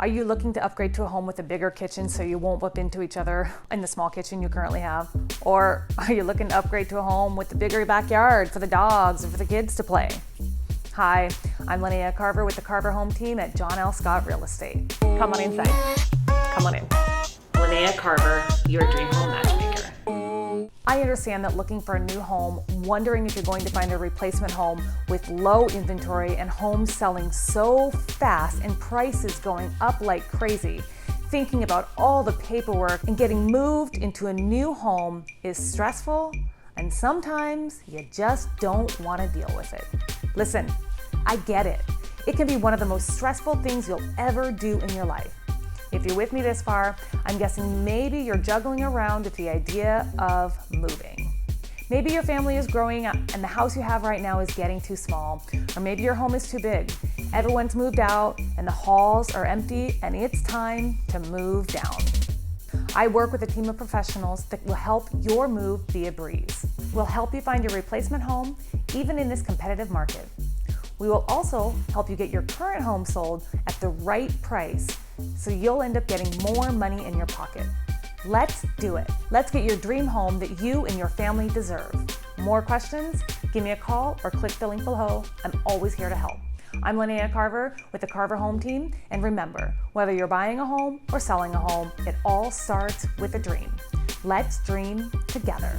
Are you looking to upgrade to a home with a bigger kitchen so you won't bump into each other in the small kitchen you currently have? Or are you looking to upgrade to a home with a bigger backyard for the dogs and for the kids to play? Hi, I'm Lynea Carver with the Carver Home Team at John L. Scott Real Estate. Come on inside. Come on in. Lynea Carver, your dream home matchmaker. I understand that looking for a new home, wondering if you're going to find a replacement home with low inventory and homes selling so fast and prices going up like crazy, thinking about all the paperwork and getting moved into a new home is stressful, and sometimes you just don't want to deal with it. Listen, I get it. It can be one of the most stressful things you'll ever do in your life. If you're with me this far, I'm guessing maybe you're juggling around with the idea of moving. Maybe your family is growing up and the house you have right now is getting too small, or maybe your home is too big. Everyone's moved out and the halls are empty and it's time to move down. I work with a team of professionals that will help your move be a breeze. We'll help you find your replacement home, even in this competitive market. We will also help you get your current home sold at the right price, so you'll end up getting more money in your pocket. Let's do it. Let's get your dream home that you and your family deserve. More questions? Give me a call or click the link below. I'm always here to help. I'm Lynea Carver with the Carver Home Team, and remember, whether you're buying a home or selling a home, it all starts with a dream. Let's dream together.